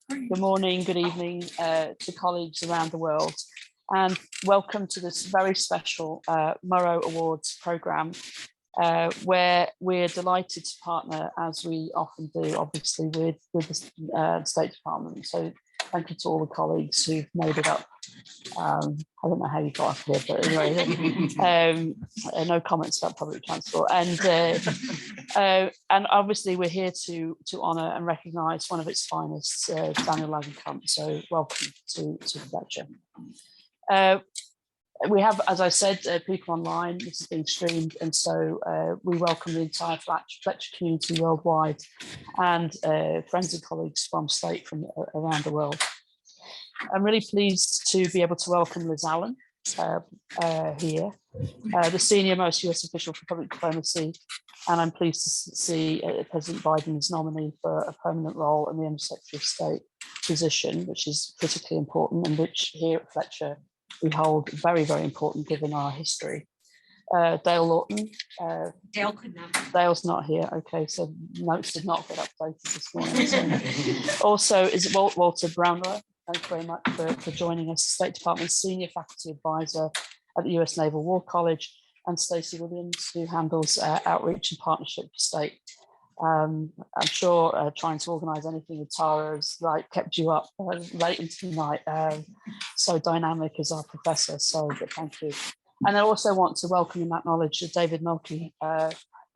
Good morning, good evening to colleagues around the world, and welcome to this very special Murrow Awards programme, where we're delighted to partner, as we often do, obviously, with the State Department. So thank you to all the colleagues who've made it up. I don't know how you got up here, but anyway, no comments about public transport. And obviously we're here to honour and recognise one of its finest, Daniel Langenkamp. So welcome to Fletcher. We have, as I said, people online. This is being streamed, and so we welcome the entire Fletcher community worldwide, and friends and colleagues from State from around the world. I'm really pleased to be able to welcome Liz Allen here, the senior most US official for public diplomacy, and I'm pleased to see President Biden's nominee for a permanent role in the Under Secretary of State position, which is critically important and which here at Fletcher we hold very, very important given our history. Dale Lawton. Dale could not. Dale's not here. Okay, so notes did not get updated this morning. Also, is Walter Brownlow. Thank you very much for joining us, State Department Senior Faculty Advisor at the US Naval War College, and Stacey Williams, who handles outreach and partnership for State. I'm sure trying to organise anything with Tara has kept you up late into the night. So dynamic as our professor, so but thank you. And I also want to welcome and acknowledge David Mulkey,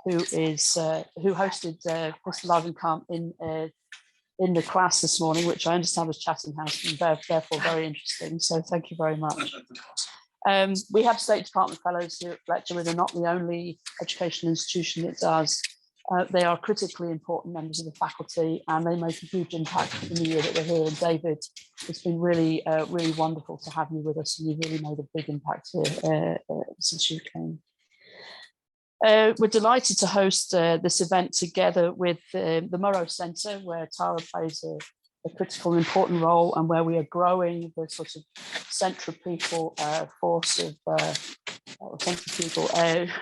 who hosted Mr. Langenkamp in the class this morning, which I understand was Chatham House, and therefore very interesting. So thank you very much. We have State Department Fellows here at Fletcher. We're not the only educational institution that does. They are critically important members of the faculty, and they make a huge impact in the year that we're here. And David, it's been really, really wonderful to have you with us, and you've really made a big impact here since you came. We're delighted to host this event together with the Morrow Centre, where Tara plays a critical and important role, and where we are growing the sort of centripetal force of centripetal.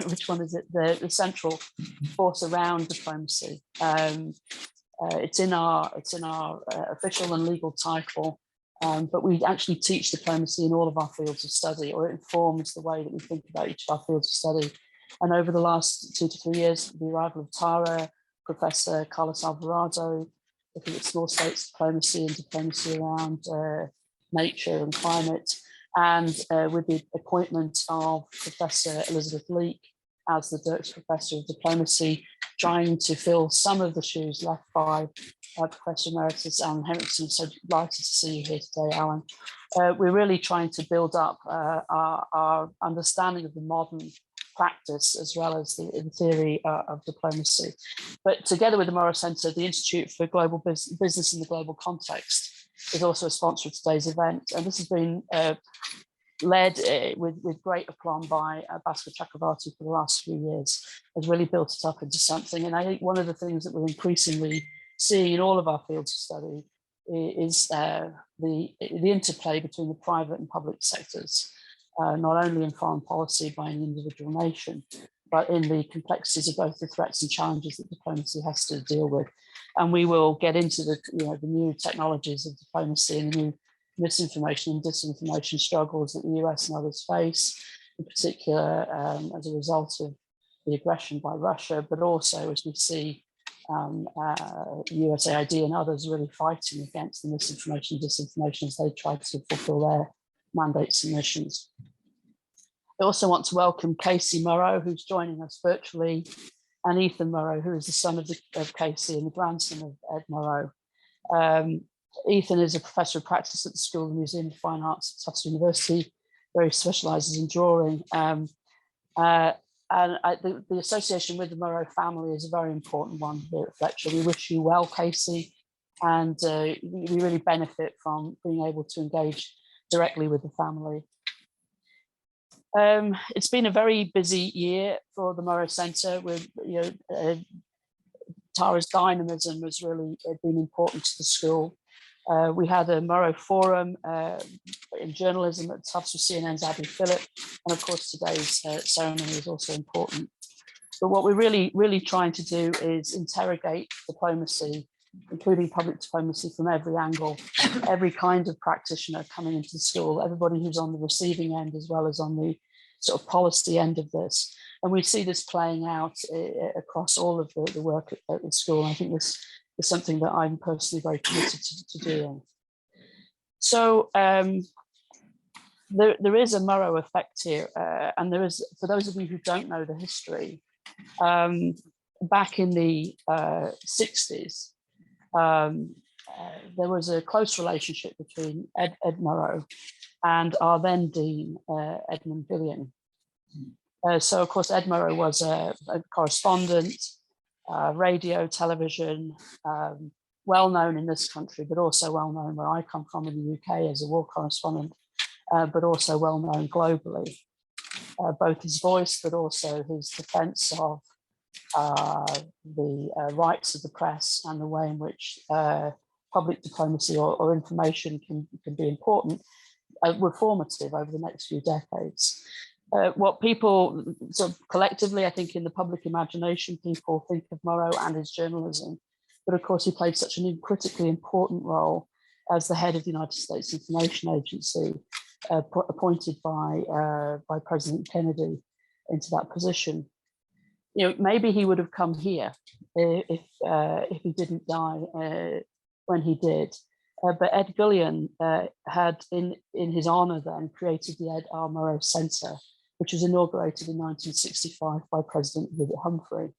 Which one is it? The central force around diplomacy. It's in our official and legal title, but we actually teach diplomacy in all of our fields of study, or it informs the way that we think about each of our fields of study. And over the last 2 to 3 years, the arrival of Tara, Professor Carlos Alvarado, looking at small states diplomacy and diplomacy around nature and climate, and with the appointment of Professor Elizabeth Leake as the Dirks Professor of Diplomacy, trying to fill some of the shoes left by Professor Emeritus Alan Henriksen. So delighted to see you here today, Alan. We're really trying to build up our understanding of the modern practice as well as the theory of diplomacy. But together with the Morrow Centre, the Institute for Global Business in the Global Context is also a sponsor of today's event. And this has been led with great aplomb by Bhaskar Chakravorti for the last few years, has really built it up into something. And I think one of the things that we're increasingly seeing in all of our fields of study is the interplay between the private and public sectors. Not only in foreign policy by an individual nation, but in the complexities of both the threats and challenges that diplomacy has to deal with. And we will get into the new technologies of diplomacy and the new misinformation and disinformation struggles that the US and others face, in particular as a result of the aggression by Russia, but also as we see USAID and others really fighting against the misinformation and disinformation as they try to fulfill their mandates and missions. I also want to welcome Casey Murrow, who's joining us virtually, and Ethan Murrow, who is the son of Casey and the grandson of Ed Murrow. Ethan is a professor of practice at the School of Museum of Fine Arts at Tufts University, where he specialises in drawing. The association with the Murrow family is a very important one here at Fletcher. We wish you well, Casey, and we really benefit from being able to engage directly with the family. It's been a very busy year for the Morrow Centre. With Tara's dynamism has really been important to the school. We had a Morrow Forum in journalism at Tufts with CNN's Abby Phillip, and of course today's ceremony is also important. But what we're really trying to do is interrogate diplomacy including public diplomacy from every angle, every kind of practitioner coming into the school, everybody who's on the receiving end as well as on the sort of policy end of this. And we see this playing out across all of the work at the school. I think this is something that I'm personally very committed to doing. So there is a Murrow effect here, and there is, for those of you who don't know the history, back in the 60s, there was a close relationship between Ed Murrow and our then Dean, Edmund Gillian. So of course, Ed Murrow was a correspondent, radio, television, well known in this country, but also well known where I come from in the UK as a war correspondent, but also well known globally. Both his voice, but also his defense of the rights of the press and the way in which public diplomacy or information can be important, were formative over the next few decades. What people sort of collectively, I think in the public imagination, people think of Murrow and his journalism, but of course he played such a critically important role as the head of the United States Information Agency, appointed by President Kennedy into that position. You know, maybe he would have come here if he didn't die when he did. But Ed Gillian had, in his honor then, created the Ed R. Murrow Center, which was inaugurated in 1965 by President William Humphrey.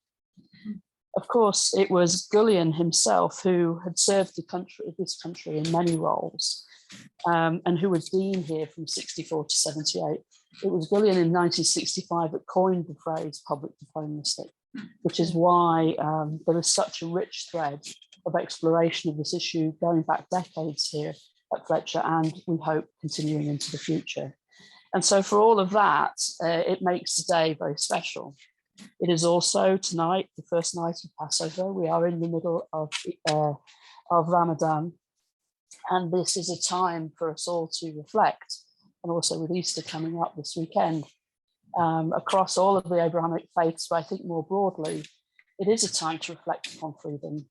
Of course, it was Gillian himself who had served this country in many roles, and who was dean here from 64 to 78. It was Gillian in 1965 that coined the phrase public diplomacy, which is why there is such a rich thread of exploration of this issue going back decades here at Fletcher, and we hope continuing into the future. And so for all of that, it makes today very special. It is also tonight, the first night of Passover. We are in the middle of Ramadan, and this is a time for us all to reflect, and also with Easter coming up this weekend, across all of the Abrahamic faiths, but I think more broadly, it is a time to reflect upon freedom.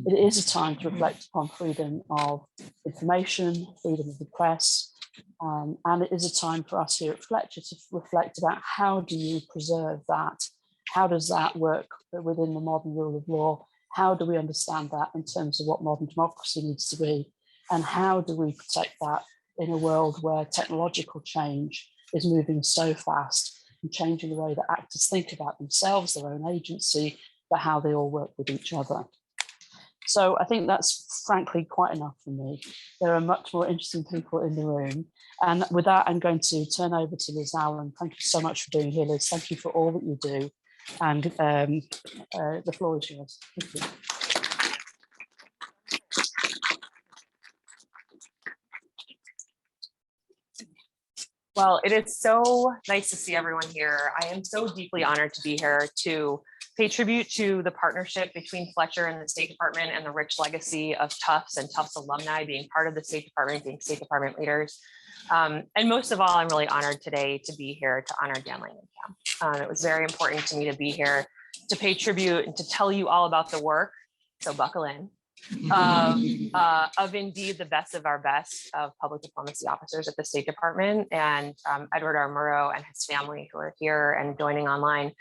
It is a time to reflect upon freedom of information, freedom of the press, and it is a time for us here at Fletcher to reflect about how do you preserve that? How does that work within the modern rule of law? How do we understand that in terms of what modern democracy needs to be? And how do we protect that in a world where technological change is moving so fast and changing the way that actors think about themselves, their own agency, but how they all work with each other? So I think that's frankly quite enough for me. There are much more interesting people in the room. And with that, I'm going to turn over to Liz Allen. Thank you so much for being here, Liz. Thank you for all that you do. And the floor is yours. Thank you. Well, it is so nice to see everyone here. I am so deeply honored to be here to pay tribute to the partnership between Fletcher and the State Department and the rich legacy of Tufts and Tufts alumni being part of the State Department, being State Department leaders. And most of all, I'm really honored today to be here to honor Dan Langenkamp. It was very important to me to be here to pay tribute and to tell you all about the work, so buckle in, of indeed the best of our best of public diplomacy officers at the State Department, and Edward R. Murrow and his family who are here and joining online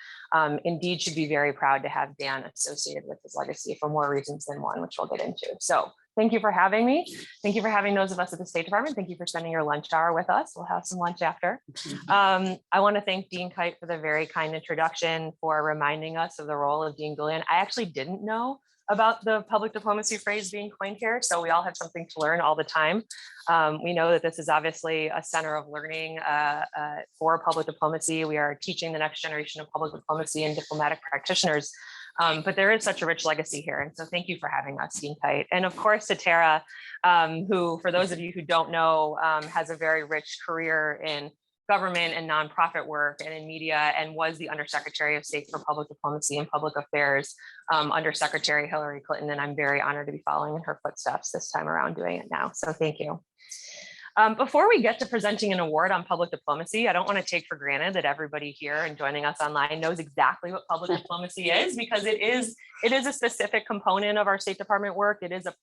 indeed should be very proud to have Dan associated with his legacy for more reasons than one, which we'll get into. So thank you for having me. Thank you for having those of us at the State Department. Thank you for spending your lunch hour with us. We'll have some lunch after. I want to thank Dean Kite for the very kind introduction, for reminding us of the role of Dean Gillian. I actually didn't know about the public diplomacy phrase being coined here, so we all have something to learn all the time. We know that this is obviously a center of learning for public diplomacy. We are teaching the next generation of public diplomacy and diplomatic practitioners, but there is such a rich legacy here, and so thank you for having us, Dean Kite. And of course to Tara, who, for those of you who don't know, has a very rich career in government and nonprofit work and in media, and was the Undersecretary of State for Public Diplomacy and Public Affairs under Secretary Hillary Clinton. And I'm very honored to be following in her footsteps this time around doing it now. So thank you. Before we get to presenting an award on public diplomacy, I don't want to take for granted that everybody here and joining us online knows exactly what public diplomacy is, because it is a specific component of our State Department work. It is a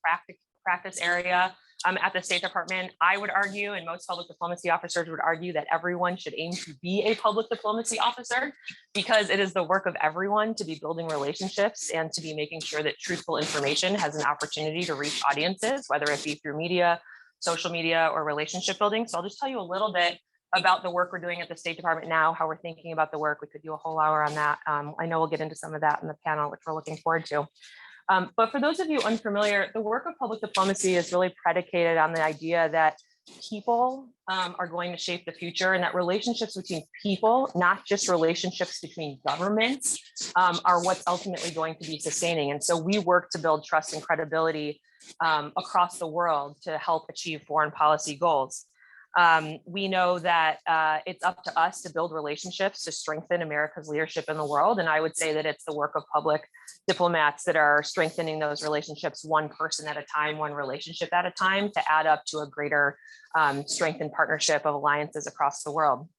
practice area at the State Department. I would argue, and most public diplomacy officers would argue, that everyone should aim to be a public diplomacy officer, because it is the work of everyone to be building relationships and to be making sure that truthful information has an opportunity to reach audiences, whether it be through media, social media, or relationship building. So I'll just tell you a little bit about the work we're doing at the State Department now, how we're thinking about the work. We could do a whole hour on that. I know we'll get into some of that in the panel, which we're looking forward to. But for those of you unfamiliar, the work of public diplomacy is really predicated on the idea that people are going to shape the future, and that relationships between people, not just relationships between governments, are what's ultimately going to be sustaining. And so we work to build trust and credibility across the world to help achieve foreign policy goals. We know that it's up to us to build relationships to strengthen America's leadership in the world. And I would say that it's the work of public diplomats that are strengthening those relationships one person at a time, one relationship at a time, to add up to a greater strengthened partnership of alliances across the world.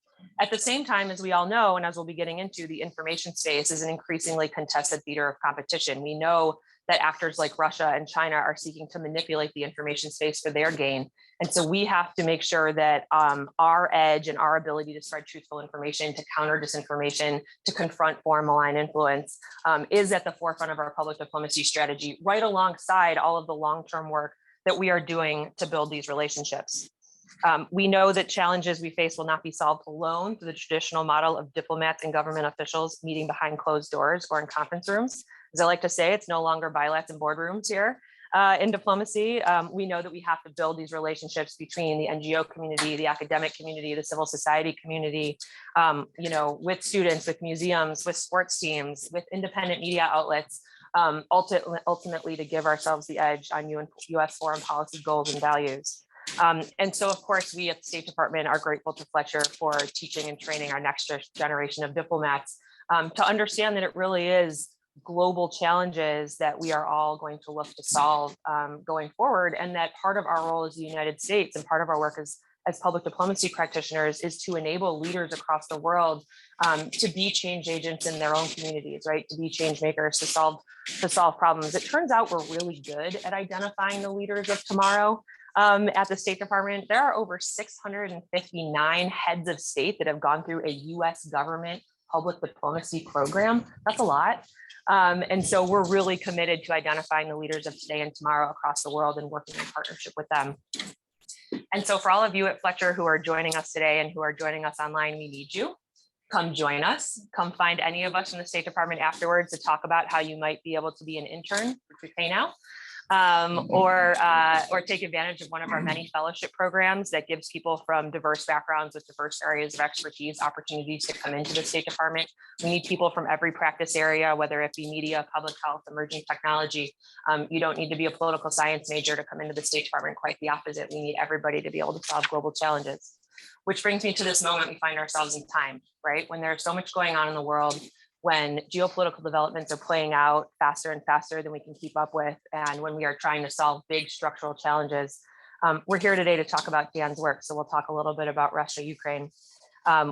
At the same time, as we all know, and as we'll be getting into, the information space is an increasingly contested theater of competition. We know that actors like Russia and China are seeking to manipulate the information space for their gain. And so we have to make sure that our edge and our ability to spread truthful information, to counter disinformation, to confront foreign malign influence is at the forefront of our public diplomacy strategy, right alongside all of the long-term work that we are doing to build these relationships. We know that challenges we face will not be solved alone through the traditional model of diplomats and government officials meeting behind closed doors or in conference rooms. As I like to say, it's no longer bilats and boardrooms here in diplomacy. We know that we have to build these relationships between the NGO community, the academic community, the civil society community, with students, with museums, with sports teams, with independent media outlets, ultimately to give ourselves the edge on U.S. foreign policy goals and values. And so, of course, we at the State Department are grateful to Fletcher for teaching and training our next generation of diplomats to understand that it really is global challenges that we are all going to look to solve going forward, and that part of our role as the United States and part of our work as public diplomacy practitioners is to enable leaders across the world to be change agents in their own communities, right? To be change makers, to solve problems. It turns out we're really good at identifying the leaders of tomorrow. At the State Department, there are over 659 heads of state that have gone through a US government public diplomacy program. That's a lot. And so we're really committed to identifying the leaders of today and tomorrow across the world and working in partnership with them. And so for all of you at Fletcher who are joining us today and who are joining us online, we need you. Come join us. Come find any of us in the State Department afterwards to talk about how you might be able to be an intern, which we pay now. Or take advantage of one of our many fellowship programs that gives people from diverse backgrounds with diverse areas of expertise opportunities to come into the State Department. We need people from every practice area, whether it be media, public health, emerging technology. You don't need to be a political science major to come into the State Department, quite the opposite. We need everybody to be able to solve global challenges. Which brings me to this moment we find ourselves in time, right? When there's so much going on in the world, when geopolitical developments are playing out faster and faster than we can keep up with, and when we are trying to solve big structural challenges. We're here today to talk about Dan's work, so we'll talk a little bit about Russia, Ukraine.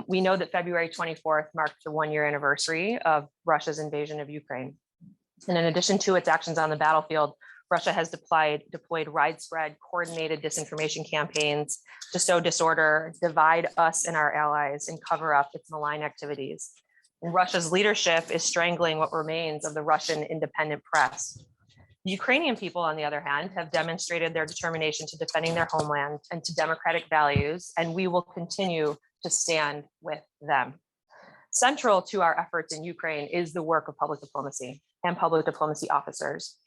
We know that February 24th marked the one-year anniversary of Russia's invasion of Ukraine. And in addition to its actions on the battlefield, Russia has deployed widespread coordinated disinformation campaigns to sow disorder, divide us and our allies, and cover up its malign activities. Russia's leadership is strangling what remains of the Russian independent press. The Ukrainian people, on the other hand, have demonstrated their determination to defending their homeland and to democratic values, and we will continue to stand with them. Central to our efforts in Ukraine is the work of public diplomacy and public diplomacy officers,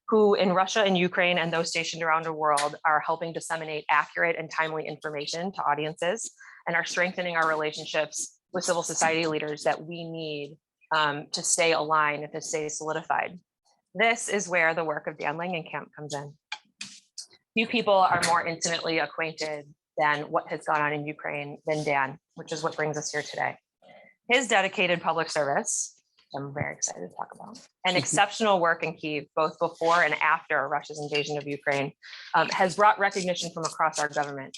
who in Russia and Ukraine and those stationed around the world are helping disseminate accurate and timely information to audiences and are strengthening our relationships with civil society leaders that we need to stay aligned and to stay solidified. This is where the work of Dan Langenkamp comes in. Few people are more intimately acquainted than what has gone on in Ukraine than Dan, which is what brings us here today. His dedicated public service, which I'm very excited to talk about, and exceptional work in Kyiv, both before and after Russia's invasion of Ukraine, has brought recognition from across our government.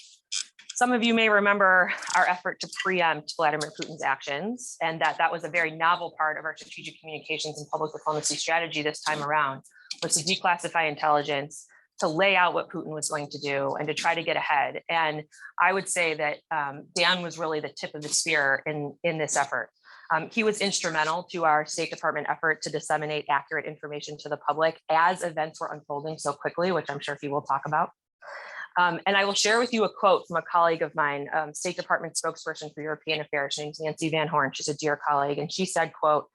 Some of you may remember our effort to preempt Vladimir Putin's actions, and that was a very novel part of our strategic communications and public diplomacy strategy this time around, was to declassify intelligence, to lay out what Putin was going to do, and to try to get ahead. And I would say that Dan was really the tip of the spear in this effort. He was instrumental to our State Department effort to disseminate accurate information to the public as events were unfolding so quickly, which I'm sure he will talk about. And I will share with you a quote from a colleague of mine, State Department spokesperson for European Affairs. Her name's Nancy Van Horn. She's a dear colleague. And she said, quote,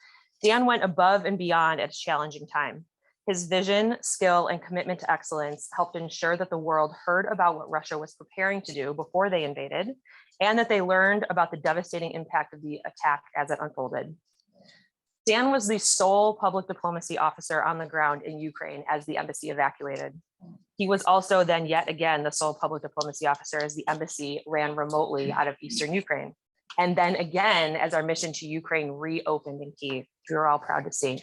"Dan went above and beyond at a challenging time. His vision, skill, and commitment to excellence helped ensure that the world heard about what Russia was preparing to do before they invaded, and that they learned about the devastating impact of the attack as it unfolded." Dan was the sole public diplomacy officer on the ground in Ukraine as the embassy evacuated. He was also then yet again the sole public diplomacy officer as the embassy ran remotely out of Eastern Ukraine. And then again, as our mission to Ukraine reopened in Kyiv, we were all proud to see.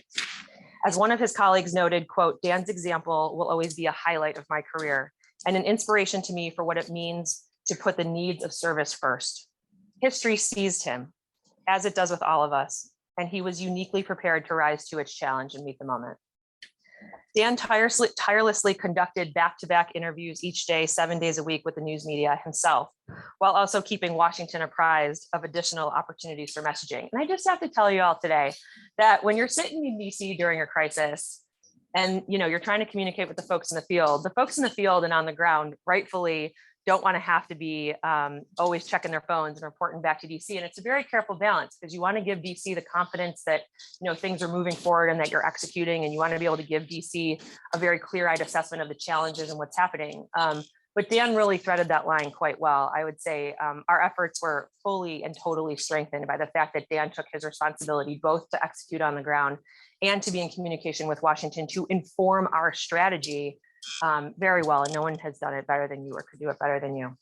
As one of his colleagues noted, quote, "Dan's example will always be a highlight of my career and an inspiration to me for what it means to put the needs of service first. History seized him, as it does with all of us, and he was uniquely prepared to rise to its challenge and meet the moment." Dan tirelessly conducted back-to-back interviews each day, 7 days a week with the news media himself, while also keeping Washington apprised of additional opportunities for messaging. And I just have to tell you all today that when you're sitting in DC during a crisis and you're trying to communicate with the folks in the field and on the ground rightfully don't want to have to be always checking their phones and reporting back to DC. And it's a very careful balance because you want to give DC the confidence that things are moving forward and that you're executing, and you want to be able to give DC a very clear-eyed assessment of the challenges and what's happening. But Dan really threaded that line quite well. I would say our efforts were fully and totally strengthened by the fact that Dan took his responsibility both to execute on the ground and to be in communication with Washington to inform our strategy very well, and no one has done it better than you or could do it better than you.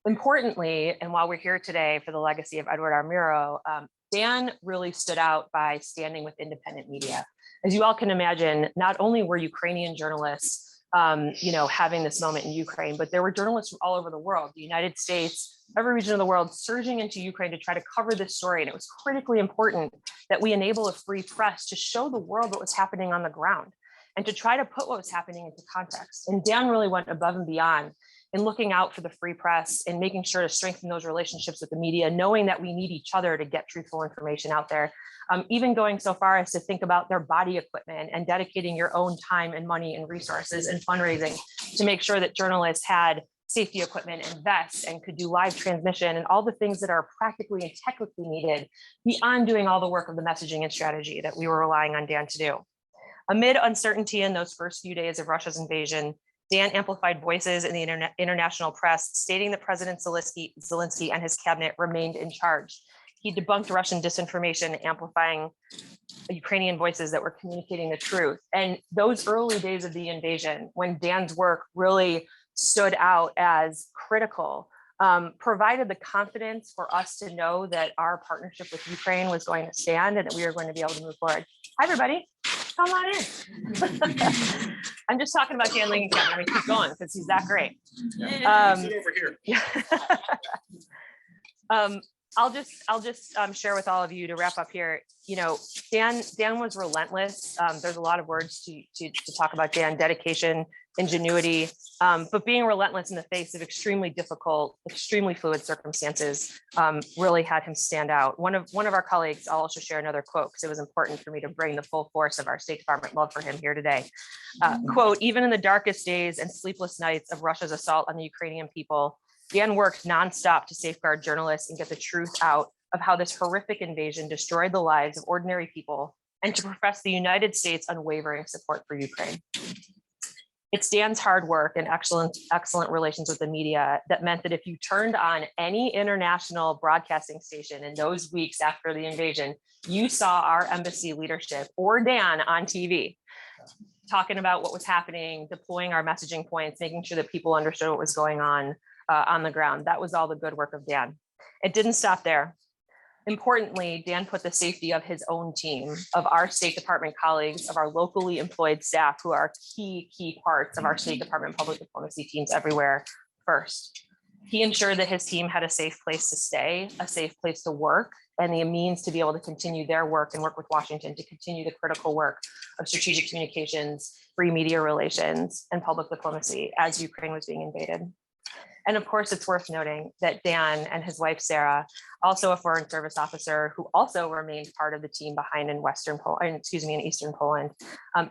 Importantly, and while we're here today for the legacy of Edward R. Murrow, Dan really stood out by standing with independent media. As you all can imagine, not only were Ukrainian journalists having this moment in Ukraine, but there were journalists from all over the world, the United States, every region of the world, surging into Ukraine to try to cover this story. And it was critically important that we enable a free press to show the world what was happening on the ground, and to try to put what was happening into context. And Dan really went above and beyond in looking out for the free press and making sure to strengthen those relationships with the media, knowing that we need each other to get truthful information out there. Even going so far as to think about their body equipment and dedicating your own time and money and resources and fundraising to make sure that journalists had safety equipment and vests and could do live transmission and all the things that are practically and technically needed beyond doing all the work of the messaging and strategy that we were relying on Dan to do. Amid uncertainty in those first few days of Russia's invasion, Dan amplified voices in the international press, stating that President Zelensky and his cabinet remained in charge. He debunked Russian disinformation, amplifying Ukrainian voices that were communicating the truth. And those early days of the invasion, when Dan's work really stood out as critical, provided the confidence for us to know that our partnership with Ukraine was going to stand and that we were going to be able to move forward. Hi, everybody. Come on in. I'm just talking about Dan Langenkamp. I'm going to keep going because he's that great. Sit over here. Yeah. I'll just share with all of you to wrap up here. Dan was relentless. There's a lot of words to talk about Dan: dedication, ingenuity, but being relentless in the face of extremely difficult, extremely fluid circumstances really had him stand out. One of our colleagues, I'll also share another quote because it was important for me to bring the full force of our State Department love for him here today. Quote, "Even in the darkest days and sleepless nights of Russia's assault on the Ukrainian people, Dan worked nonstop to safeguard journalists and get the truth out of how this horrific invasion destroyed the lives of ordinary people, and to profess the United States' unwavering support for Ukraine." It's Dan's hard work and excellent relations with the media that meant that if you turned on any international broadcasting station in those weeks after the invasion, you saw our embassy leadership or Dan on TV talking about what was happening, deploying our messaging points, making sure that people understood what was going on the ground. That was all the good work of Dan. It didn't stop there. Importantly, Dan put the safety of his own team, of our State Department colleagues, of our locally employed staff, who are key parts of our State Department public diplomacy teams everywhere, first. He ensured that his team had a safe place to stay, a safe place to work, and the means to be able to continue their work and work with Washington to continue the critical work of strategic communications, free media relations, and public diplomacy as Ukraine was being invaded. And of course, it's worth noting that Dan and his wife, Sarah, also a foreign service officer who also remained part of the team behind in in Eastern Poland.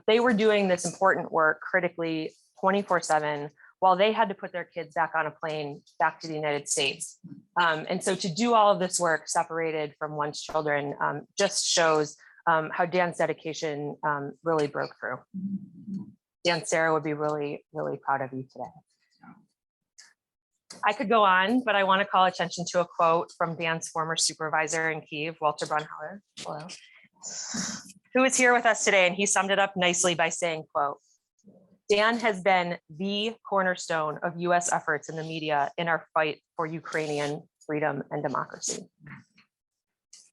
They were doing this important work critically 24/7 while they had to put their kids back on a plane back to the United States. And so to do all of this work separated from one's children just shows how Dan's dedication really broke through. Dan, Sarah would be really, really proud of you today. I could go on, but I want to call attention to a quote from Dan's former supervisor in Kyiv, Walter Braunhauer, who is here with us today. And he summed it up nicely by saying, quote, Dan has been the cornerstone of US efforts in the media in our fight for Ukrainian freedom and democracy.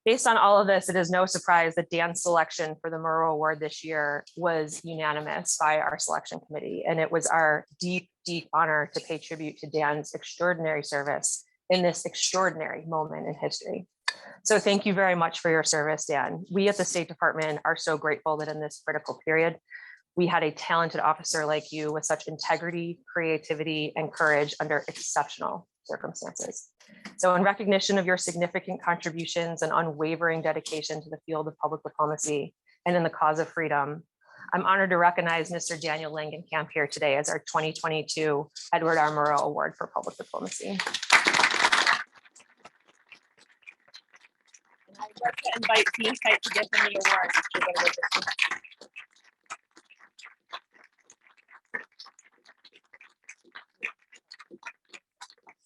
Based on all of this, it is no surprise that Dan's selection for the Murrow Award this year was unanimous by our selection committee. And it was our deep, deep honor to pay tribute to Dan's extraordinary service in this extraordinary moment in history. So thank you very much for your service, Dan. We at the State Department are so grateful that in this critical period, we had a talented officer like you with such integrity, creativity, and courage under exceptional circumstances. So in recognition of your significant contributions and unwavering dedication to the field of public diplomacy and in the cause of freedom, I'm honored to recognize Mr. Daniel Langenkamp here today as our 2022 Edward R. Murrow Award for Public Diplomacy. And I'd like to invite Dean Kite to give him the award.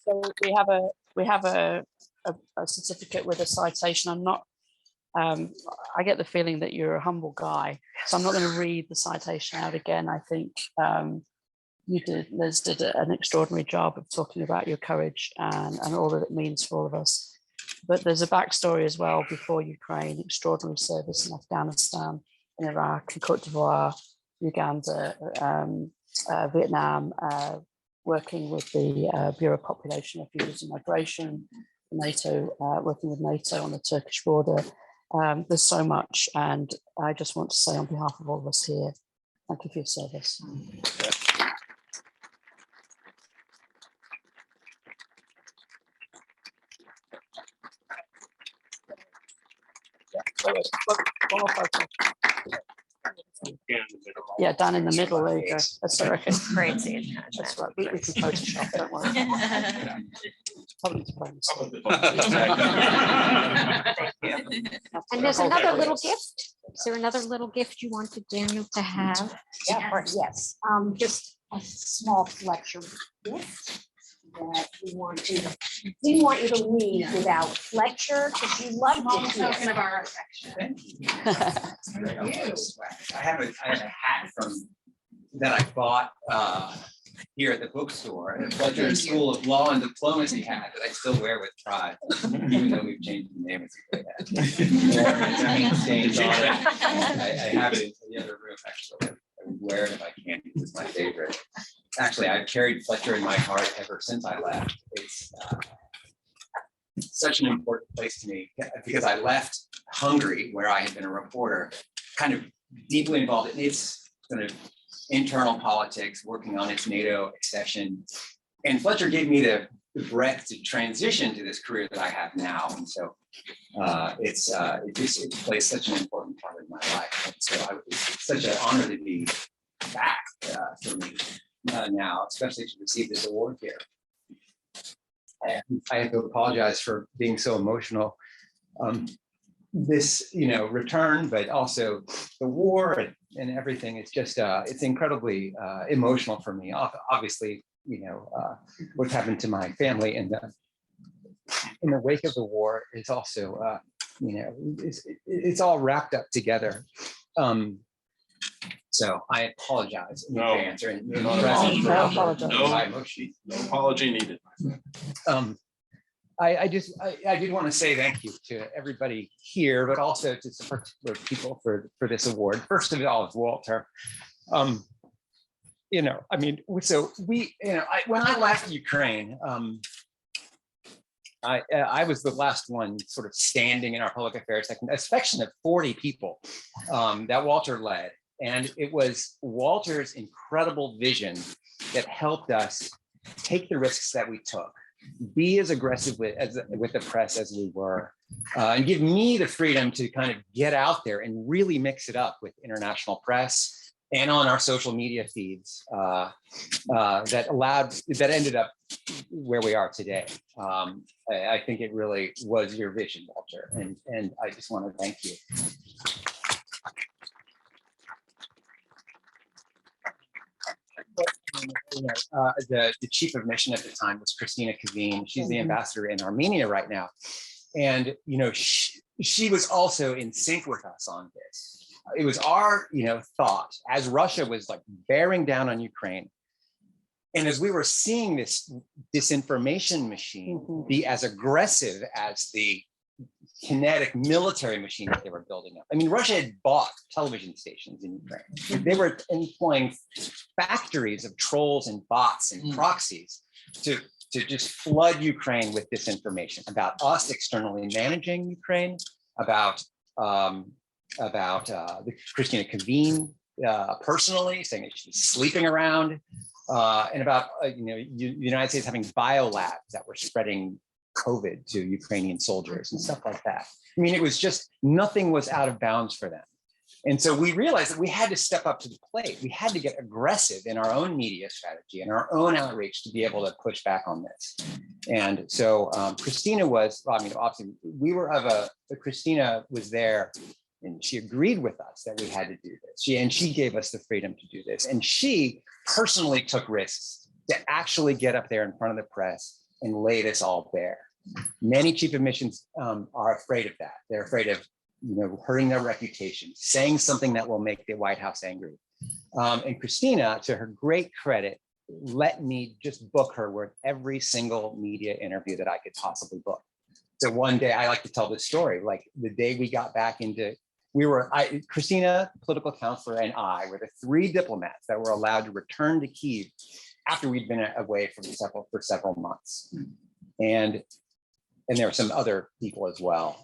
So we have a certificate with a citation. I'm not. I get the feeling that you're a humble guy, so I'm not going to read the citation out again. I think Liz did an extraordinary job of talking about your courage and all that it means for all of us. But there's a backstory as well before Ukraine: extraordinary service in Afghanistan, in Iraq, in Cote d'Ivoire, Uganda, Vietnam. Working with the Bureau of Population, Refugees and Migration, NATO, working with NATO on the Turkish border. There's so much, and I just want to say on behalf of all of us here, thank you for your service. One more photo. Yeah, down in the middle. There you go. That's all right. Great stage management. That's right. We can Photoshop. Don't worry. Public diplomacy. Thank you. And there's another little gift. Is there another little gift you wanted Daniel to have? Yeah, of course. Yes, just a small Fletcher gift that we didn't want you to leave without Fletcher, because you loved it here. Of our affection. I have a hat that I bought here at the bookstore, a Fletcher School of Law and Diplomacy hat that I still wear with pride, even though we've changed the name. It's a great hat. Stains on it. I have it in the other room, actually. I would wear it if I can, because it's my favorite. Actually, I've carried Fletcher in my heart ever since I left. It's such an important place to me because I left Hungary, where I had been a reporter, kind of deeply involved in its sort of internal politics, working on its NATO accession. And Fletcher gave me the breadth to transition to this career that I have now. And so it plays such an important part of my life. And so it's such an honor to be back for me now, especially to receive this award here. I have to apologize for being so emotional. This, return, but also the war and everything. It's just, it's incredibly emotional for me. Obviously, what's happened to my family in the wake of the war is also, it's all wrapped up together. So I apologize in advance. No apology needed. I did want to say thank you to everybody here, but also to some particular people for this award. First of all, Walter. I mean, so we, when I left Ukraine, I was the last one sort of standing in our public affairs section, a section of 40 people that Walter led. And it was Walter's incredible vision that helped us take the risks that we took, be as aggressive with the press as we were, and give me the freedom to kind of get out there and really mix it up with international press and on our social media feeds that ended up where we are today. I think it really was your vision, Walter, and I just want to thank you. The chief of mission at the time was Christina Kyiv. She's the ambassador in Armenia right now. And, she was also in sync with us on this. It was our, thought as Russia was like bearing down on Ukraine. And as we were seeing this disinformation machine be as aggressive as the kinetic military machine that they were building up. I mean, Russia had bought television stations in Ukraine. They were employing factories of trolls and bots and proxies to just flood Ukraine with disinformation about us externally managing Ukraine, about the Christina Kyiv personally saying that she was sleeping around, and about the United States having biolabs that were spreading COVID to Ukrainian soldiers and stuff like that. I mean, it was just, nothing was out of bounds for them. And so we realized that we had to step up to the plate. We had to get aggressive in our own media strategy and our own outreach to be able to push back on this. And so Christina was, obviously we were Christina was there and she agreed with us that we had to do this. She gave us the freedom to do this. And she personally took risks to actually get up there in front of the press and lay this all bare. Many chief of missions are afraid of that. They're afraid of hurting their reputation, saying something that will make the White House angry. And Christina, to her great credit, let me just book her with every single media interview that I could possibly book. So one day, I like to tell this story, like the day we got back into, Christina, political counselor, and I were the 3 diplomats that were allowed to return to Kyiv after we'd been away for several months. And there were some other people as well,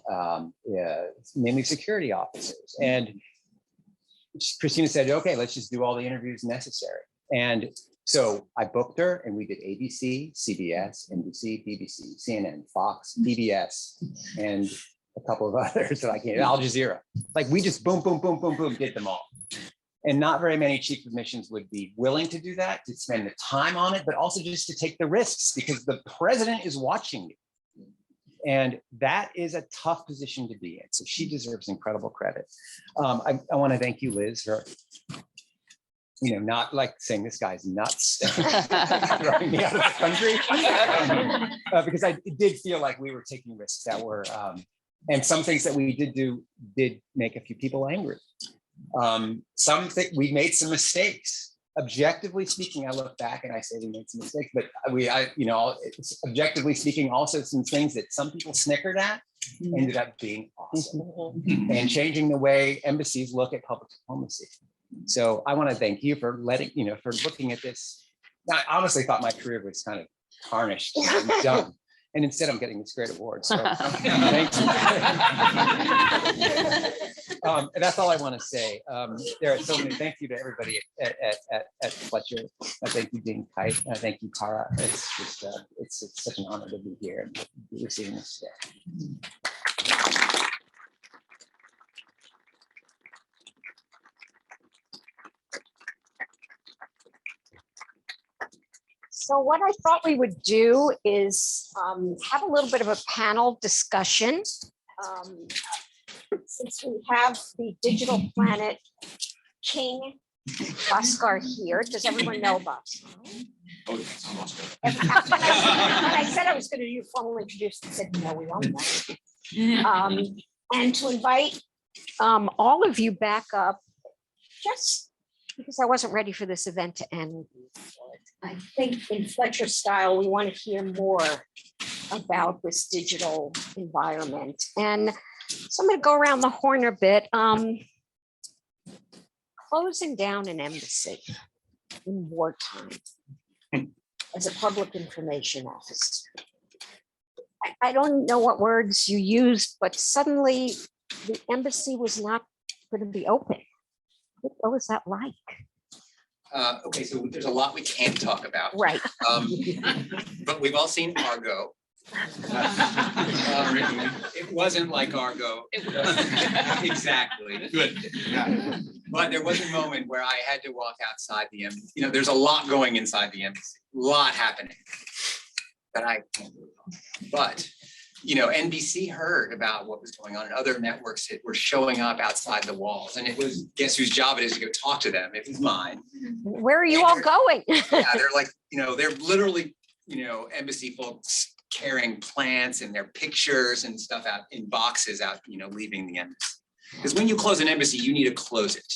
mainly security officers. And Christina said, okay, let's just do all the interviews necessary. And so I booked her and we did ABC, CBS, NBC, BBC, CNN, Fox, PBS, and a couple of others that I can't, Al Jazeera. Like we just boom, boom, boom, boom, boom, did them all. And not very many chief of missions would be willing to do that, to spend the time on it, but also just to take the risks because the president is watching you. And that is a tough position to be in. So she deserves incredible credit. I want to thank you, Liz, for, not like saying this guy's nuts, throwing me out of the country, because I did feel like we were taking risks that were, and some things that we did make a few people angry. We made some mistakes. Objectively speaking, I look back and I say we made some mistakes, but objectively speaking, also some things that some people snickered at ended up being awesome and changing the way embassies look at public diplomacy. So I want to thank you for for looking at this. I honestly thought my career was kind of tarnished and done. And instead, I'm getting this great award. So thank you. And that's all I want to say. There are so many. Thank you to everybody at Fletcher. Thank you, Dean Kite. Thank you, Tara. It's just it's such an honor to be here and be receiving this today. So what I thought we would do is have a little bit of a panel discussion. Since we have the Digital Planet King, Bhaskar, here, does everyone know Bhaskar? When I said I was going to do formal introduce, they said, no, we won't. And to invite all of you back up, just because I wasn't ready for this event to end. I think in Fletcher style, we want to hear more about this digital environment. And so I'm going to go around the horn a bit. Closing down an embassy. in wartime as a public information officer? I don't know what words you used, but suddenly the embassy was not going to be open. What was that like? Okay, so there's a lot we can't talk about. Right. But we've all seen Argo. It wasn't like Argo. Exactly. Good. Yeah. But there was a moment where I had to walk outside the embassy. You know, there's a lot going inside the embassy, a lot happening that I can't really talk about. But, you know, NBC heard about what was going on and other networks that were showing up outside the walls. And it was, guess whose job it is to go talk to them? It was mine. Where are you all going? Yeah, they're like, you know, they're literally, you know, embassy folks carrying plants and their pictures and stuff out in boxes out, you know, leaving the embassy. Because when you close an embassy, you need to close it.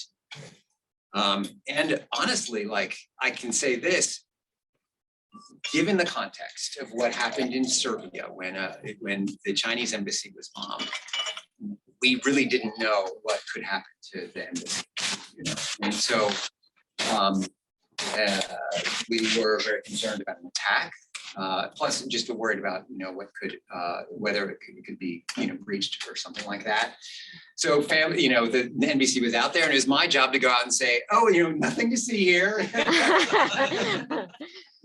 And honestly, like, I can say this, given the context of what happened in Serbia when the Chinese embassy was bombed, we really didn't know what could happen to the embassy, you know? And so we were very concerned about an attack. Plus just worried about, you know, what could, whether it could be, you know, breached or something like that. So family, you know, the NBC was out there and it was my job to go out and say, oh, you know, nothing to see here.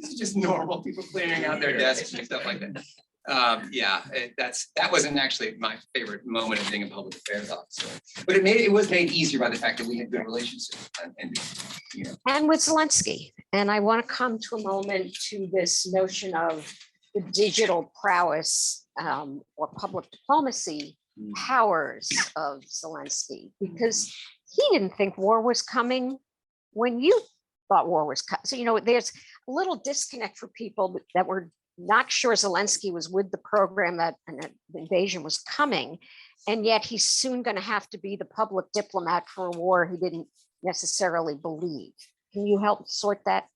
This is just normal people clearing out their desks and stuff like that. Yeah, that wasn't actually my favorite moment of being a public affairs officer, but it was made easier by the fact that we had good relationships and you know. And with Zelensky. And I want to come to a moment to this notion of the digital prowess or public diplomacy powers of Zelensky, because he didn't think war was coming when you thought war was coming. So, you know, there's a little disconnect for people that were not sure Zelensky was with the program that an invasion was coming. And yet he's soon going to have to be the public diplomat for a war he didn't necessarily believe. Can you help sort that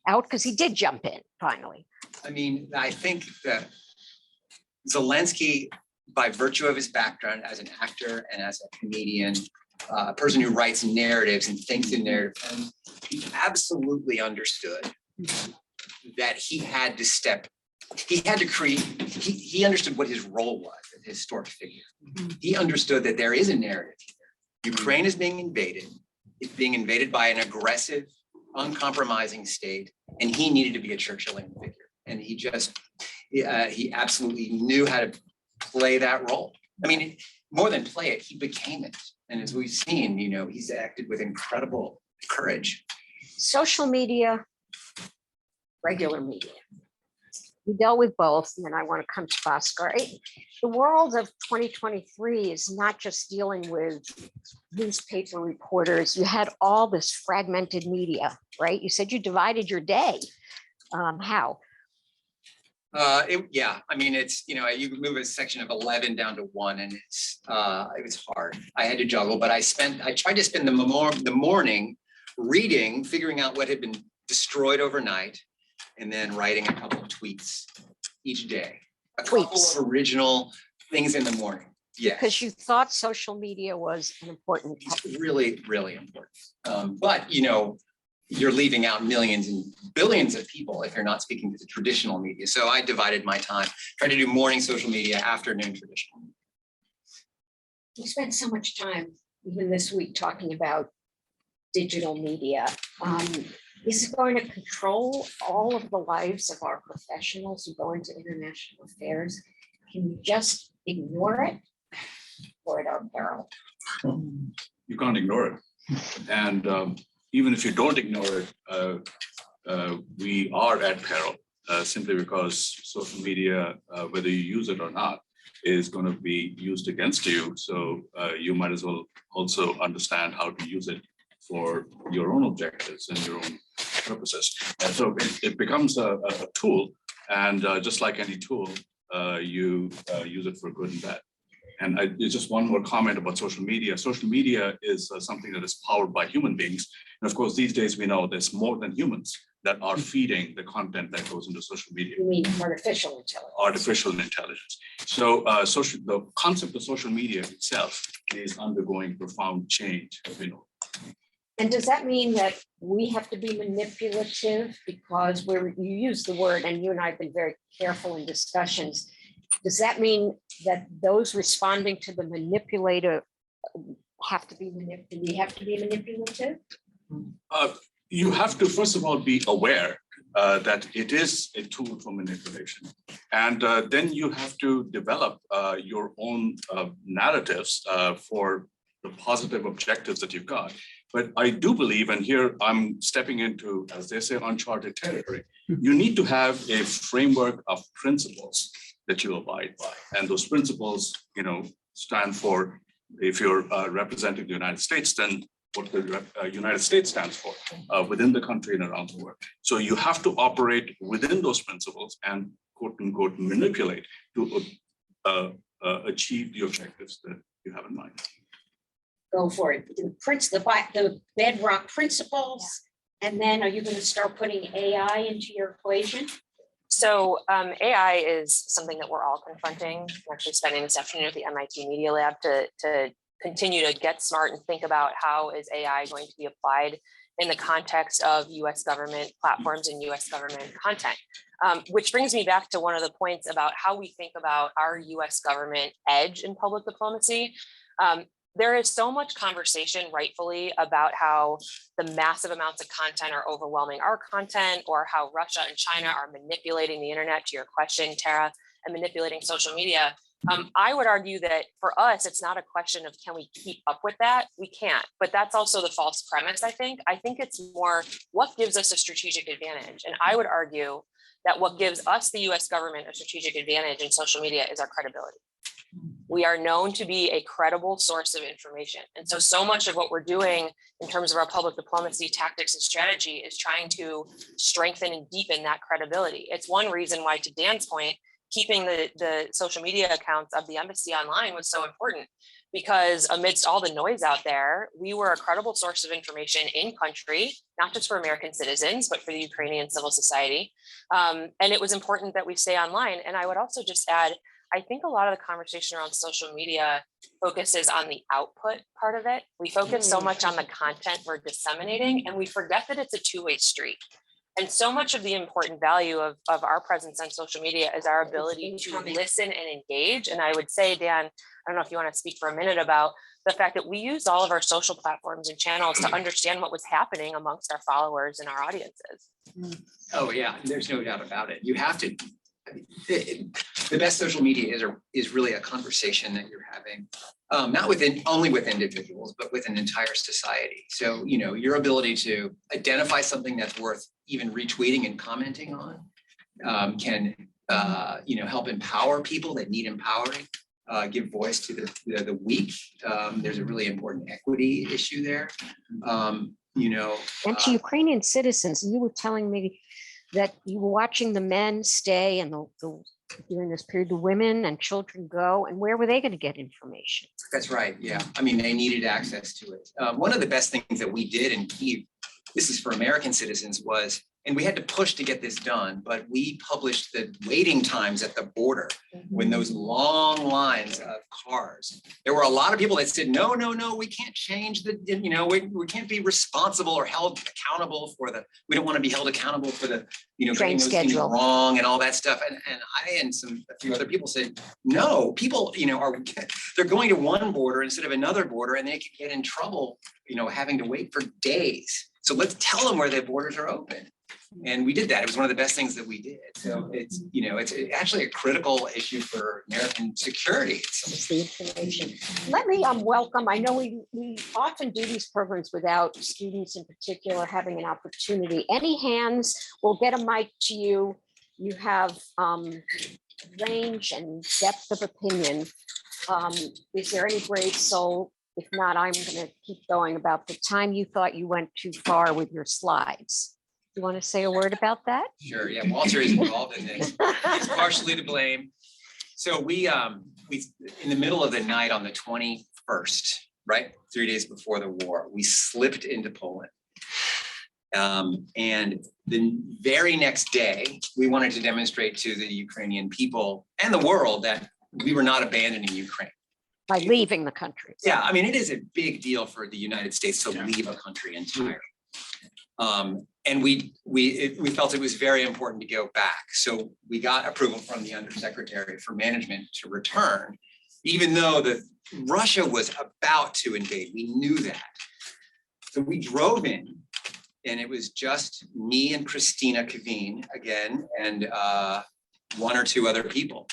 out? Because he did jump in finally. I mean, I think that Zelensky, by virtue of his background as an actor and as a comedian, a person who writes narratives and thinks in narratives, he absolutely understood that he had to create, he understood what his role was as a historic figure. He understood that there is a narrative here. Ukraine is being invaded. It's being invaded by an aggressive, uncompromising state, and he needed to be a Churchillian figure. And he just, he absolutely knew how to play that role. I mean, more than play it, he became it. And as we've seen, you know, he's acted with incredible courage. Social media, regular media. We dealt with both, and then I want to come to Bhaskar. The world of 2023 is not just dealing with newspaper reporters. You had all this fragmented media, right? You said you divided your day. How? Yeah, I mean, it's, you know, you move a section of 11 down to 1, and it's it was hard. I had to juggle, but I tried to spend the morning reading, figuring out what had been destroyed overnight, and then writing a couple of tweets each day. A couple of original things in the morning. Yeah. Because you thought social media was an important. It's really, really important. But, you know, you're leaving out millions and billions of people if you're not speaking to the traditional media. So I divided my time, tried to do morning social media, afternoon traditional. We spent so much time, even this week, talking about digital media. Is it going to control all of the lives of our professionals who go into international affairs? Can you just ignore it or at our peril? You can't ignore it. And even if you don't ignore it, we are at peril simply because social media, whether you use it or not, is going to be used against you. So you might as well also understand how to use it for your own objectives and your own purposes. And so it becomes a tool, and just like any tool, you use it for good and bad. And just one more comment about social media. Social media is something that is powered by human beings. And of course, these days we know there's more than humans that are feeding the content that goes into social media. You mean artificial intelligence? Artificial intelligence. So the concept of social media itself is undergoing profound change, as we know. And does that mean that we have to be manipulative because you use the word, and you and I have been very careful in discussions. Does that mean that those responding to the manipulator have to be manipulative? You have to, first of all, be aware that it is a tool for manipulation. And then you have to develop your own narratives for the positive objectives that you've got. But I do believe, and here I'm stepping into, as they say, uncharted territory, you need to have a framework of principles that you abide by. And those principles, stand for, if you're representing the United States, then what the United States stands for within the country and around the world. So you have to operate within those principles and quote unquote manipulate to achieve the objectives that you have in mind. Go for it. The bedrock principles, and then are you going to start putting AI into your equation? So AI is something that we're all confronting. I'm actually spending this afternoon at the MIT Media Lab to continue to get smart and think about how is AI going to be applied in the context of US government platforms and US government content. Which brings me back to one of the points about how we think about our US government edge in public diplomacy. There is so much conversation, rightfully, about how the massive amounts of content are overwhelming our content, or how Russia and China are manipulating the internet, to your question, Tara, and manipulating social media. I would argue that for us, it's not a question of can we keep up with that? We can't, but that's also the false premise, I think. I think it's more what gives us a strategic advantage. And I would argue that what gives us, the US government, a strategic advantage in social media is our credibility. We are known to be a credible source of information. And so much of what we're doing in terms of our public diplomacy tactics and strategy is trying to strengthen and deepen that credibility. It's one reason why, to Dan's point, keeping the social media accounts of the embassy online was so important, because amidst all the noise out there, we were a credible source of information in country, not just for American citizens, but for the Ukrainian civil society. And it was important that we stay online. And I would also just add, I think a lot of the conversation around social media focuses on the output part of it. We focus so much on the content we're disseminating, and we forget that it's a two-way street. And so much of the important value of our presence on social media is our ability to listen and engage. And I would say, Dan, I don't know if you want to speak for a minute about the fact that we used all of our social platforms and channels to understand what was happening amongst our followers and our audiences. Oh yeah, there's no doubt about it. You have to. The best social media is really a conversation that you're having, not only with individuals, but with an entire society. So, your ability to identify something that's worth even retweeting and commenting on can, help empower people that need empowering, give voice to the weak. There's a really important equity issue there. And to Ukrainian citizens, you were telling me that you were watching the men stay and during this period, the women and children go, and where were they going to get information? That's right. Yeah. I mean, they needed access to it. One of the best things that we did in Kyiv, this is for American citizens, was, and we had to push to get this done, but we published the waiting times at the border when those long lines of cars. There were a lot of people that said, no, we can't change we can't be responsible or held accountable for we don't want to be held accountable for the, train schedule wrong and all that stuff. And I and a few other people said, no, people, they're going to one border instead of another border, and they could get in trouble, having to wait for days. So let's tell them where their borders are open. And we did that. It was one of the best things that we did. So it's, it's actually a critical issue for American security. It's the information. Let me welcome, I know we often do these programs without students in particular having an opportunity. Any hands? We'll get a mic to you. You have range and depth of opinion. Is there any brave soul? If not, I'm going to keep going about the time you thought you went too far with your slides. You want to say a word about that? Sure. Yeah, Walter is involved in this. He's partially to blame. So we in the middle of the night on the 21st, right, 3 days before the war, we slipped into Poland. And the very next day, we wanted to demonstrate to the Ukrainian people and the world that we were not abandoning Ukraine. By leaving the country. Yeah, I mean, it is a big deal for the United States to leave a country entirely. And we felt it was very important to go back. So we got approval from the Undersecretary for Management to return, even though Russia was about to invade. We knew that. So we drove in, and it was just me and Christina Kyiv again, and one or two other people.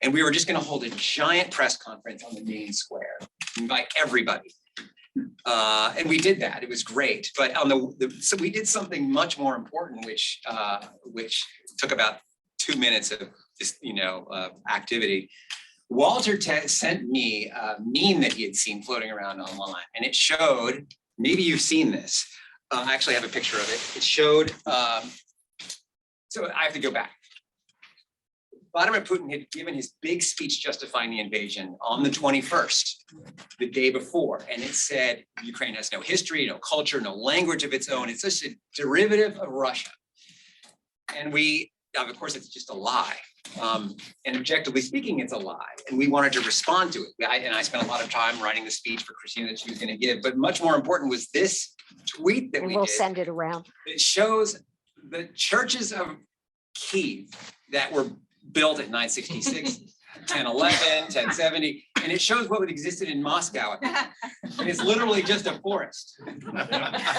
And we were just going to hold a giant press conference on the main square, invite everybody. And we did that. It was great. But on so we did something much more important, which took about 2 minutes of just activity. Walter sent me a meme that he had seen floating around online, and it showed. Maybe you've seen this. I actually have a picture of it. It showed. So I have to go back. Vladimir Putin had given his big speech justifying the invasion on the 21st, the day before, and it said Ukraine has no history, no culture, no language of its own. It's just a derivative of Russia. And of course, it's just a lie. And objectively speaking, it's a lie. And we wanted to respond to it. I spent a lot of time writing the speech for Christina that she was going to give. But much more important was this tweet that We'll send it around. It shows the churches of Kyiv that were built at 966, 1011, 1070, and it shows what existed in Moscow. And it's literally just a forest.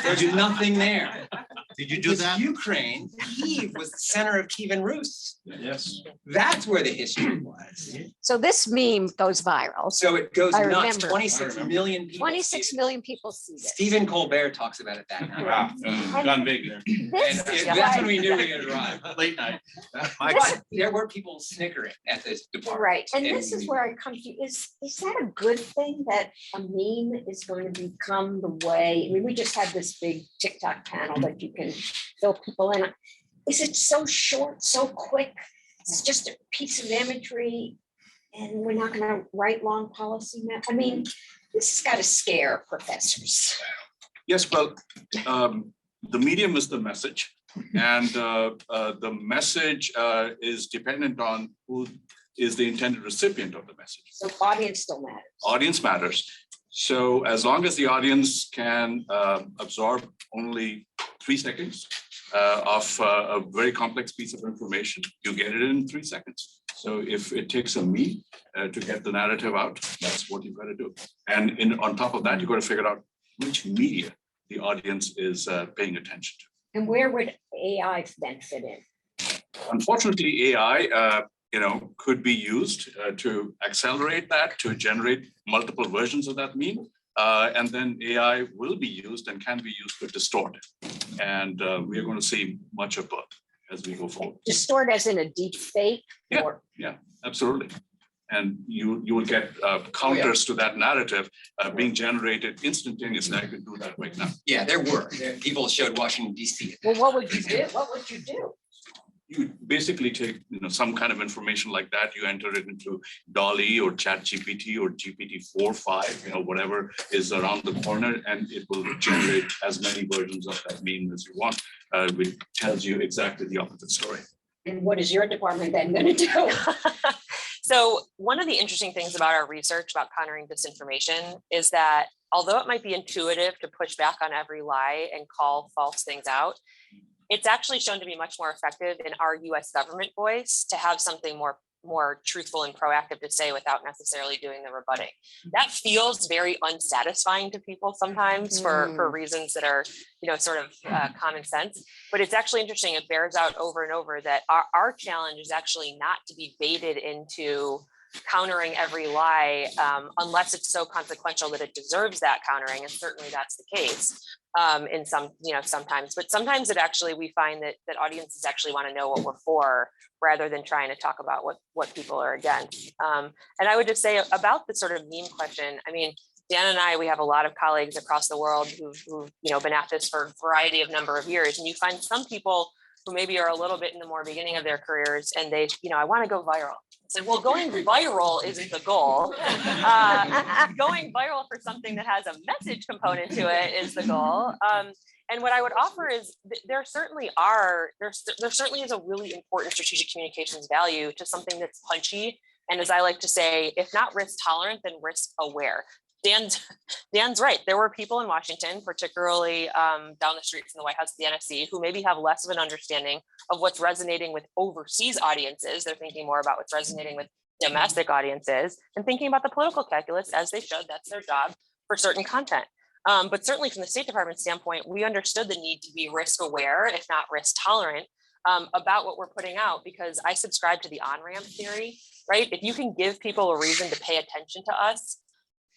There's nothing there. Did you do that? Ukraine, Kyiv was the center of Kievan Rus. Yes. That's where the history was. So this meme goes viral. So it goes I nuts. remember. 26 million people. 26 million people see this. Stephen Colbert talks about it that night. Wow. Gone big there. And that's when we knew we had arrived. Late night. But there were people snickering at this department. Right, and this is where I come to, is that a good thing that a meme is going to become the way? I mean, we just had this big TikTok panel that you can fill people in. Is it so short, so quick? It's just a piece of imagery and we're not gonna write long policy. I mean, this has got to scare professors. Yes, well, the medium is the message, and the message is dependent on who is the intended recipient of the message. So audience still matters. Audience matters. So as long as the audience can absorb only 3 seconds of a very complex piece of information, you get it in 3 seconds. So if it takes a me to get the narrative out, that's what you've got to do. And on top of that, you've got to figure out which media the audience is paying attention to. And where would AI then fit in? Unfortunately, AI could be used to accelerate that, to generate multiple versions of that meme. And then AI will be used and can be used to distort it. And we are going to see much of both as we go forward. Distort as in a deep fake? Yeah, absolutely. And you will get counters to that narrative being generated instantaneously. I could do that right now. Yeah, there were. People showed Washington, D.C. Well, what would you do? What would you do? You basically take some kind of information like that, you enter it into Dolly or ChatGPT or GPT-4, 5, whatever is around the corner, and it will generate as many versions of that meme as you want, which tells you exactly the opposite story. And what is your department then going to do? So one of the interesting things about our research about countering disinformation is that although it might be intuitive to push back on every lie and call false things out, it's actually shown to be much more effective in our US government voice to have something more truthful and proactive to say without necessarily doing the rebutting. That feels very unsatisfying to people sometimes for reasons that are, sort of common sense. But it's actually interesting. It bears out over and over that our challenge is actually not to be baited into countering every lie unless it's so consequential that it deserves that countering. And certainly that's the case in some, sometimes, but sometimes we find that audiences actually want to know what we're for rather than trying to talk about what people are against. And I would just say about the sort of meme question, I mean, Dan and I, we have a lot of colleagues across the world who've been at this for a variety of number of years. And you find some people who maybe are a little bit in the more beginning of their careers and they, I want to go viral. I said, well, going viral isn't the goal. Going viral for something that has a message component to it is the goal. And what I would offer is there certainly is a really important strategic communications value to something that's punchy And as I like to say, if not risk tolerant, then risk aware. Dan's right. There were people in Washington, particularly down the street from the White House, the NSC, who maybe have less of an understanding of what's resonating with overseas audiences. They're thinking more about what's resonating with domestic audiences and thinking about the political calculus, as they should. That's their job for certain content. But certainly from the State Department standpoint, we understood the need to be risk aware, if not risk tolerant, about what we're putting out, because I subscribe to the on-ramp theory, right? If you can give people a reason to pay attention to us,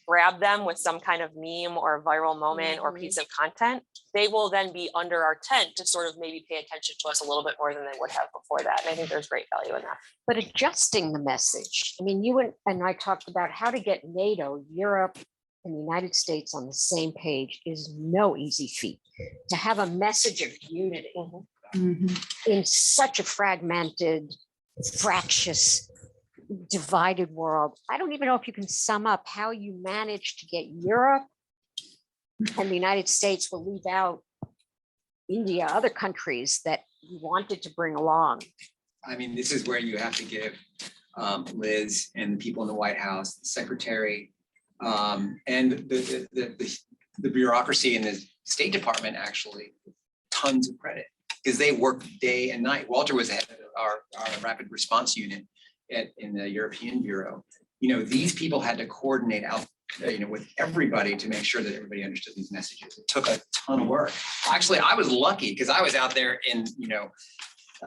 grab them with some kind of meme or viral moment or piece of content, they will then be under our tent to sort of maybe pay attention to us a little bit more than they would have before that. And I think there's great value in that. But adjusting the message, I mean, you and I talked about how to get NATO, Europe, and the United States on the same page is no easy feat. To have a message of unity in such a fragmented, fractious, divided world. I don't even know if you can sum up how you managed to get Europe and the United States, will leave out India, other countries that you wanted to bring along. I mean, this is where you have to give Liz and the people in the White House, the secretary, and the bureaucracy in the State Department actually tons of credit, because they worked day and night. Walter was head of our rapid response unit in the European Bureau. You know, these people had to coordinate out, with everybody to make sure that everybody understood these messages. It took a ton of work. Actually, I was lucky because I was out there in,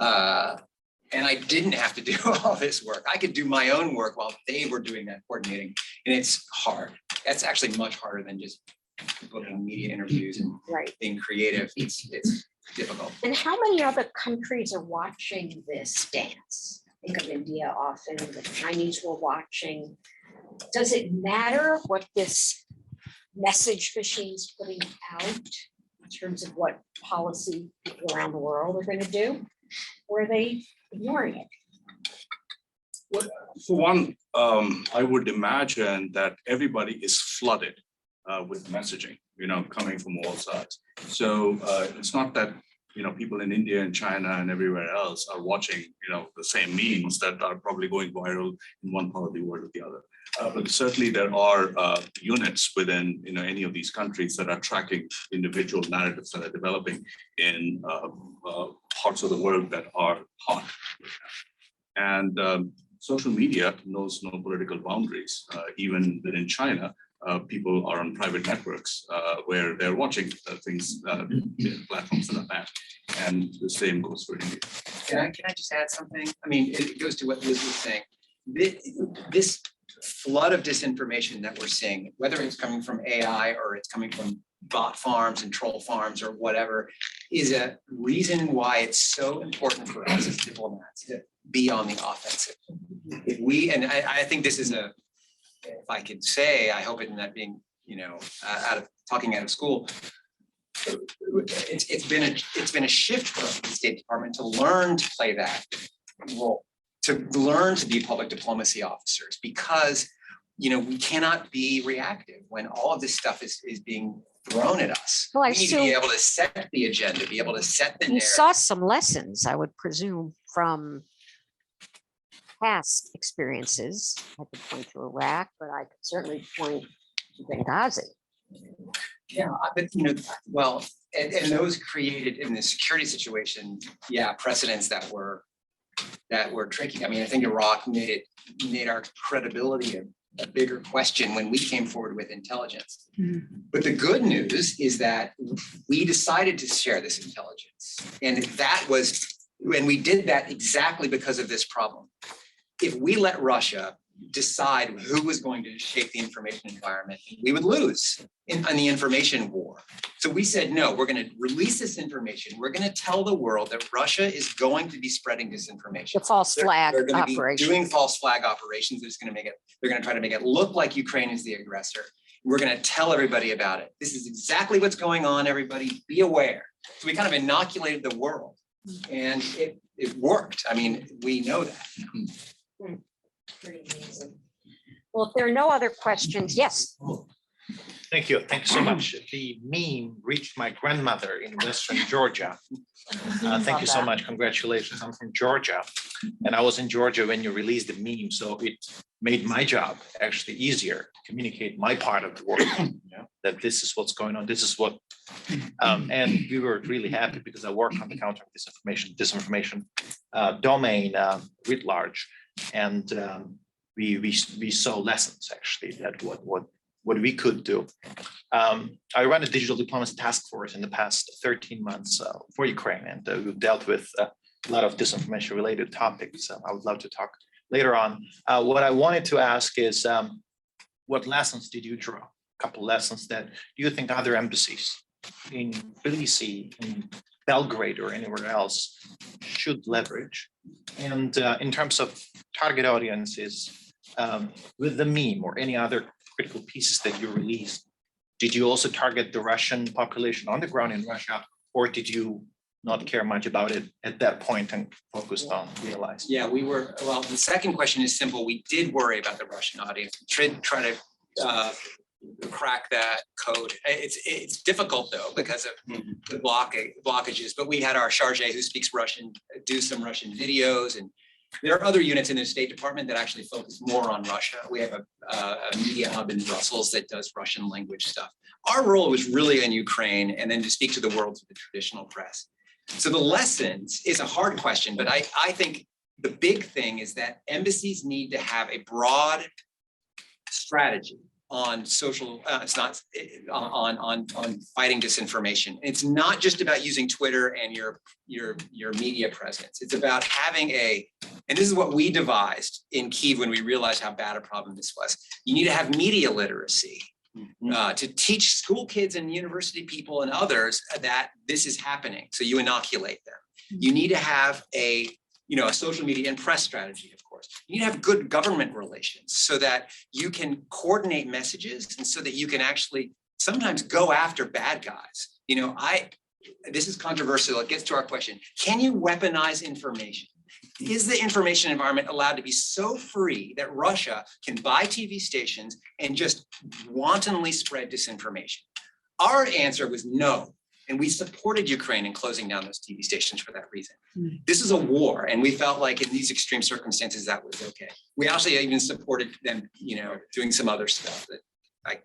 and I didn't have to do all this work. I could do my own work while they were doing that coordinating. And it's hard. That's actually much harder than just booking media interviews and being creative. It's difficult. And how many other countries are watching this dance? Think of India often, the Chinese were watching. Does it matter what this message machine's putting out in terms of what policy people around the world are going to do? Or are they ignoring it? Well, for one, I would imagine that everybody is flooded with messaging, coming from all sides. So it's not that people in India and China and everywhere else are watching, the same memes that are probably going viral in one part of the world or the other. But certainly there are units within, any of these countries that are tracking individual narratives that are developing in parts of the world that are hot. And social media knows no political boundaries. Even within China, people are on private networks where they're watching things, platforms that are banned. And the same goes for India. Can I just add something? I mean, it goes to what Liz was saying. This flood of disinformation that we're seeing, whether it's coming from AI or it's coming from bot farms and troll farms or whatever, is a reason why it's so important for us as diplomats to be on the offensive. If we, and I think this is a, if I could say, I hope it's not being, talking out of school. It's been a shift for the State Department to learn to play that role, to learn to be public diplomacy officers, because we cannot be reactive when all of this stuff is being thrown at us. Well, we need to be able to set the agenda, be able to set the narrative. You saw some lessons, I would presume, from past experiences. I could point to Iraq, but I could certainly point to Benghazi. Yeah, but well, and those created in the security situation, precedents that were tricky. I mean, I think Iraq made our credibility a bigger question when we came forward with intelligence. Mm-hmm. But the good news is that we decided to share this intelligence, and we did that exactly because of this problem. If we let Russia decide who was going to shape the information environment, we would lose in the information war. So we said, no, we're going to release this information. We're going to tell the world that Russia is going to be spreading disinformation. The false flag they're going to operation. be doing false flag operations. They're going to try to make it look like Ukraine is the aggressor. We're going to tell everybody about it. This is exactly what's going on. Everybody be aware. So we kind of inoculated the world, and it worked. I mean, we know that. Pretty amazing. Well, if there are no other questions, yes. Thank you. Thank you so much. The meme reached my grandmother in Western Georgia. Thank you so much. Congratulations. I'm from Georgia. And I was in Georgia when you released the meme. So it made my job actually easier to communicate my part of the work, that this is what's going on. This is what, and we were really happy because I work on the counter disinformation domain writ large. And we saw lessons actually that what we could do. I run a digital diplomacy task force in the past 13 months for Ukraine, and we've dealt with a lot of disinformation related topics. I would love to talk later on. What I wanted to ask is, what lessons did you draw? A couple lessons that you think other embassies in Tbilisi, in Belgrade, or anywhere else should leverage? And in terms of target audiences, with the meme or any other critical pieces that you released, did you also target the Russian population on the ground in Russia, or did you not care much about it at that point and focused on realize? Yeah, we were, well, the second question is simple. We did worry about the Russian audience. We try to crack that code. It's difficult though because of the blockages, but we had our charge who speaks Russian do some Russian videos, and there are other units in the State Department that actually focus more on Russia. We have a media hub in Brussels that does Russian language stuff. Our role was really in Ukraine and then to speak to the world through the traditional press. So the lessons is a hard question, but I think the big thing is that embassies need to have a broad strategy on social, it's not on fighting disinformation. It's not just about using Twitter and your media presence. It's about having and this is what we devised in Kyiv when we realized how bad a problem this was. You need to have media literacy to teach school kids and university people and others that this is happening. So you inoculate them. You need to have a social media and press strategy, of course. You need to have good government relations so that you can coordinate messages and so that you can actually sometimes go after bad guys. This is controversial. It gets to our question. Can you weaponize information? Is the information environment allowed to be so free that Russia can buy TV stations and just wantonly spread disinformation? Our answer was no. And we supported Ukraine in closing down those TV stations for that reason. This is a war, and we felt like in these extreme circumstances that was okay. We actually even supported them, doing some other stuff that I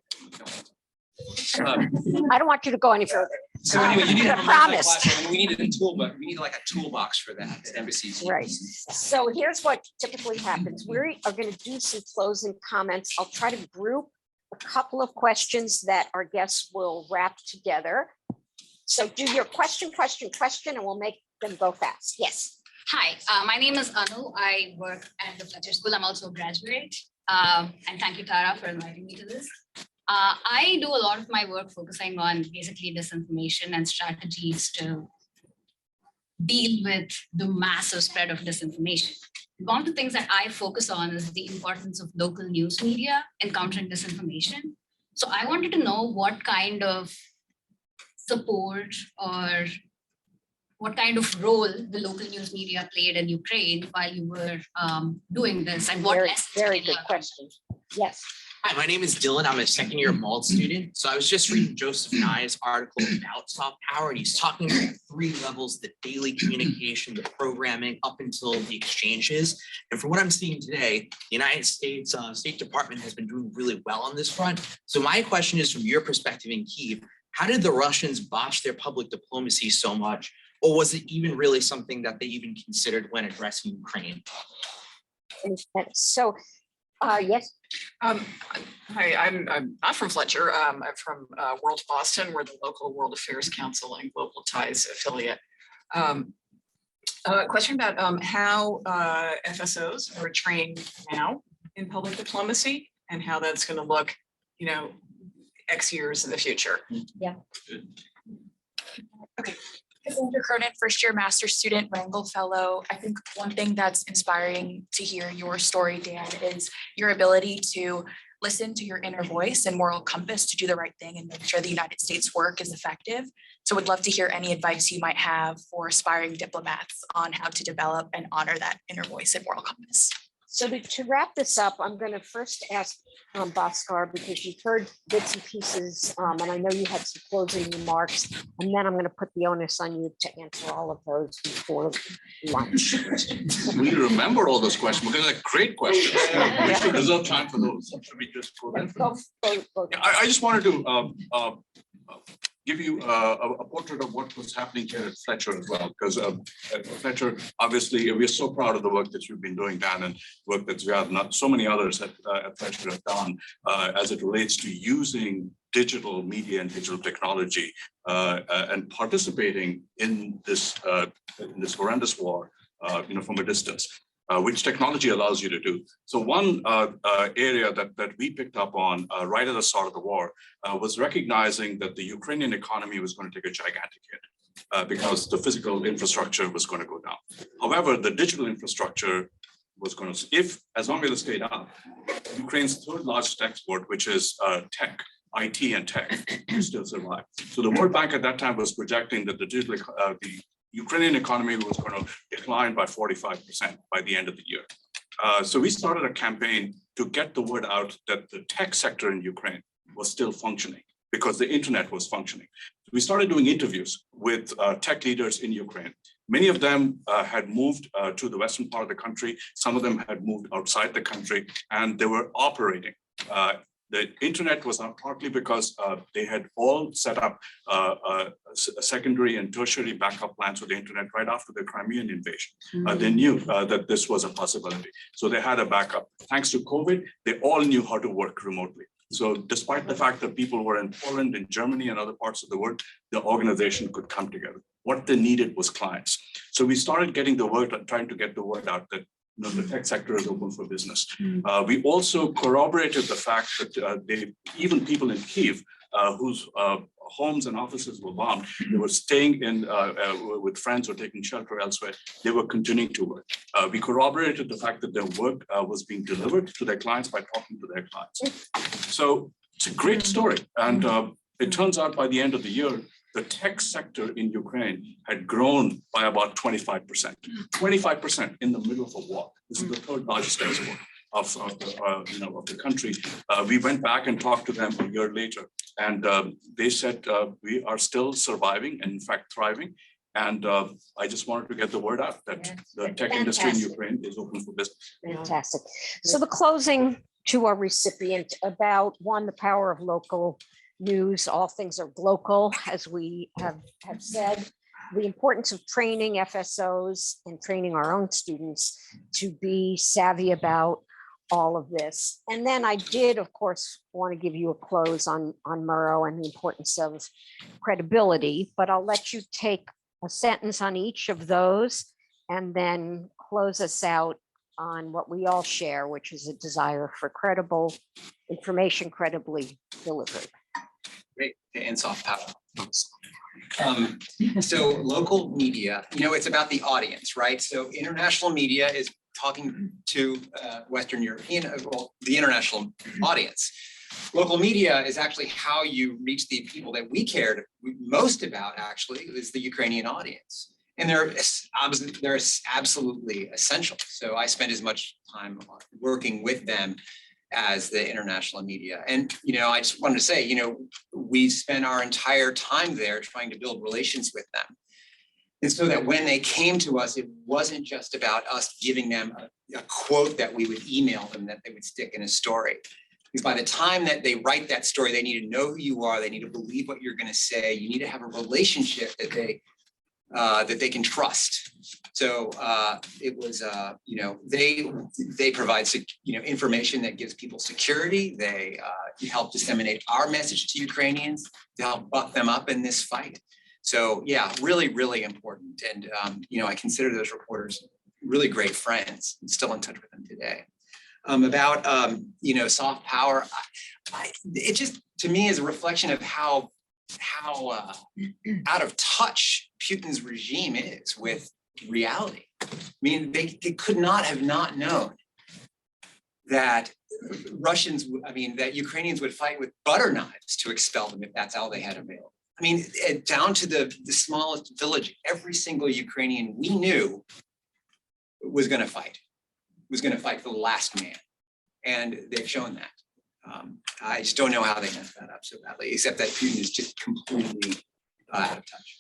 don't want you to go any further. So anyway, you need I promise. we needed a toolbox. We need like a toolbox for that embassies. Right. So here's what typically happens. We are going to do some closing comments. I'll try to group a couple of questions that our guests will wrap together. So do your question, and we'll make them go fast. Yes. Hi, my name is Anu. I work at the Fletcher School. I'm also a graduate. And thank you, Tara, for inviting me to this. I do a lot of my work focusing on basically disinformation and strategies to deal with the massive spread of disinformation. One of the things that I focus on is the importance of local news media in countering disinformation. So I wanted to know what kind of support or what kind of role the local news media played in Ukraine while you were doing this, and what lessons very did you good learn? question. Yes. Hi, my name is Dylan. I'm a second-year Malt student. So I was just reading Joseph Nye's article about soft power, and he's talking about 3 levels: the daily communication, the programming, up until the exchanges. And from what I'm seeing today, the United States State Department has been doing really well on this front. So my question is, from your perspective in Kyiv, how did the Russians botch their public diplomacy so much? Or was it even really something that they even considered when addressing Ukraine? So, yes. Hi, I'm not from Fletcher. I'm from World Boston. We're the local World Affairs Council and Global Ties affiliate. A question about how FSOs are trained now in public diplomacy and how that's going to look, X years in the future. Yeah. Okay. Cassandra Cronin, first-year master's student, Wrangell Fellow. I think one thing that's inspiring to hear your story, Dan, is your ability to listen to your inner voice and moral compass to do the right thing and make sure the United States work is effective. So would love to hear any advice you might have for aspiring diplomats on how to develop and honor that inner voice and moral compass. So to wrap this up, I'm going to first ask Bhaskar, because you've heard bits and pieces, and I know you had some closing remarks, and then I'm going to put the onus on you to answer all of those before lunch. We remember all those questions because they're great questions. We should reserve time for those. Should we just go there? Go. I just wanted to give you a portrait of what was happening here at Fletcher as well, because at Fletcher, obviously, we're so proud of the work that you've been doing, Dan, and work that we have not so many others at Fletcher have done as it relates to using digital media and digital technology and participating in this horrendous war, from a distance. Which technology allows you to do. So one area that we picked up on right at the start of the war was recognizing that the Ukrainian economy was going to take a gigantic hit because the physical infrastructure was going to go down. However, the digital infrastructure was going to, as long as it stayed up, Ukraine's third largest export, which is tech, IT and tech, will still survive. So the World Bank at that time was projecting that the Ukrainian economy was going to decline by 45% by the end of the year. So we started a campaign to get the word out that the tech sector in Ukraine was still functioning because the internet was functioning. We started doing interviews with tech leaders in Ukraine. Many of them had moved to the western part of the country. Some of them had moved outside the country, and they were operating. The internet was not partly because they had all set up secondary and tertiary backup plans for the internet right after the Crimean invasion. They knew that this was a possibility. So they had a backup. Thanks to COVID, they all knew how to work remotely. So despite the fact that people were in Poland and Germany and other parts of the world, the organization could come together. What they needed was clients. So we started getting the word, trying to get the word out that the tech sector is open for business. We also corroborated the fact that even people in Kyiv whose homes and offices were bombed, they were staying in with friends or taking shelter elsewhere. They were continuing to work. We corroborated the fact that their work was being delivered to their clients by talking to their clients. So it's a great story. And it turns out by the end of the year, the tech sector in Ukraine had grown by about 25%. 25% in the middle of a war. This is the third largest export of the country. We went back and talked to them a year later, and they said we are still surviving and in fact thriving. And I just wanted to get the word out that the tech industry in Ukraine is open for business. Fantastic. So the closing to our recipient about the power of local news. All things are local, as we have said. The importance of training FSOs and training our own students to be savvy about all of this. And then I did, of course, want to give you a close on Murrow and the importance of credibility, but I'll let you take a sentence on each of those and then close us out on what we all share, which is a desire for credible information, credibly delivered. Great, and soft power. So local media, it's about the audience, right? So international media is talking to Western European, the international audience. Local media is actually how you reach the people that we cared most about, actually, is the Ukrainian audience. And they're absolutely essential. So I spend as much time working with them as the international media. And, I just wanted to say, we spent our entire time there trying to build relations with them. And so that when they came to us, it wasn't just about us giving them a quote that we would email them that they would stick in a story. Because by the time that they write that story, they need to know who you are. They need to believe what you're going to say. You need to have a relationship that they can trust. So it was, they provide, information that gives people security. They help disseminate our message to Ukrainians to help buck them up in this fight. So yeah, really, really important. And, I consider those reporters really great friends. I'm still in touch with them today. About, soft power, it just, to me, is a reflection of how out of touch Putin's regime is with reality. I mean, they could not have not known that that Ukrainians would fight with butter knives to expel them if that's all they had available. I mean, down to the smallest village, every single Ukrainian we knew was going to fight. was going to fight for the last man. And they've shown that. I just don't know how they messed that up so badly, except that Putin is just completely out of touch.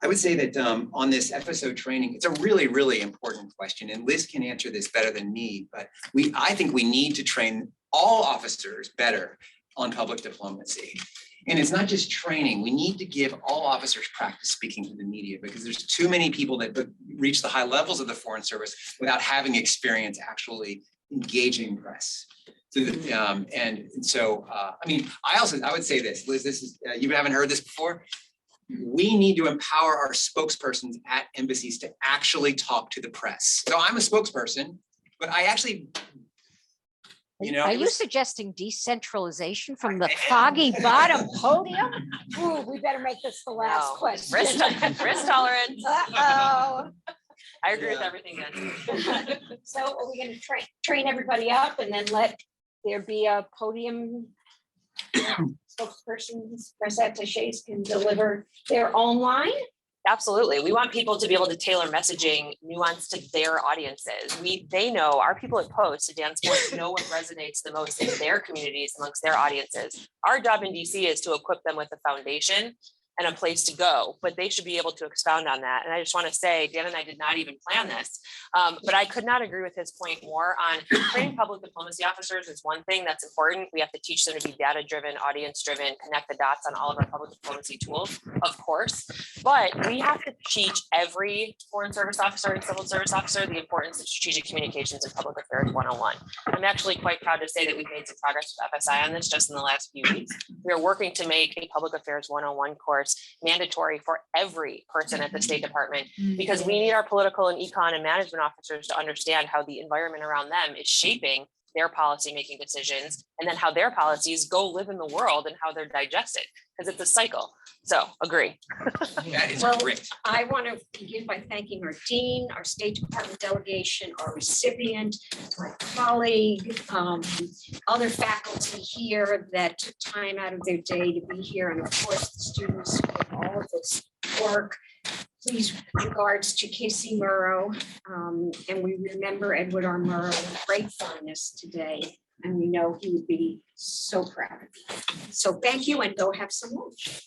I would say that on this episode training, it's a really, really important question, and Liz can answer this better than me, but I think we need to train all officers better on public diplomacy. And it's not just training, we need to give all officers practice speaking to the media, because there's too many people that reach the high levels of the Foreign Service without having experience actually engaging press. So, I mean, I would say this, Liz, this is, you haven't heard this before. We need to empower our spokespersons at embassies to actually talk to the press. So I'm a spokesperson, but I actually, Are you suggesting decentralization from the foggy bottom podium? Ooh, we better make this the last No. question. Risk tolerance. Uh-oh. I agree with everything then. So are we gonna train everybody up and then let there be a podium? Spokespersons, press attachés can deliver their own line? Absolutely. We want people to be able to tailor messaging nuanced to their audiences. They know, our people at Post, at Dan Sports, know what resonates the most in their communities amongst their audiences. Our job in DC is to equip them with a foundation and a place to go, but they should be able to expound on that. And I just want to say, Dan and I did not even plan this, but I could not agree with his point more on training public diplomacy officers is one thing that's important. We have to teach them to be data-driven, audience-driven, connect the dots on all of our public diplomacy tools, of course, but we have to teach every Foreign Service officer and civil service officer the importance of strategic communications and public affairs 101. I'm actually quite proud to say that we've made some progress with FSI on this just in the last few weeks. We are working to make a public affairs 101 course mandatory for every person at the State Department, because we need our political and econ and management officers to understand how the environment around them is shaping their policy-making decisions, and then how their policies go live in the world and how they're digested, because it's a cycle. So agree. That is Well, great. I want to begin by thanking our dean, our State Department delegation, our recipient, my colleague, other faculty here that took time out of their day to be here, and of course, the students who did all of this work. Please regards to Casey Murrow, and we remember Edward R. Murrow with great fondness today, and we know he would be so proud of you. So thank you, and go have some lunch.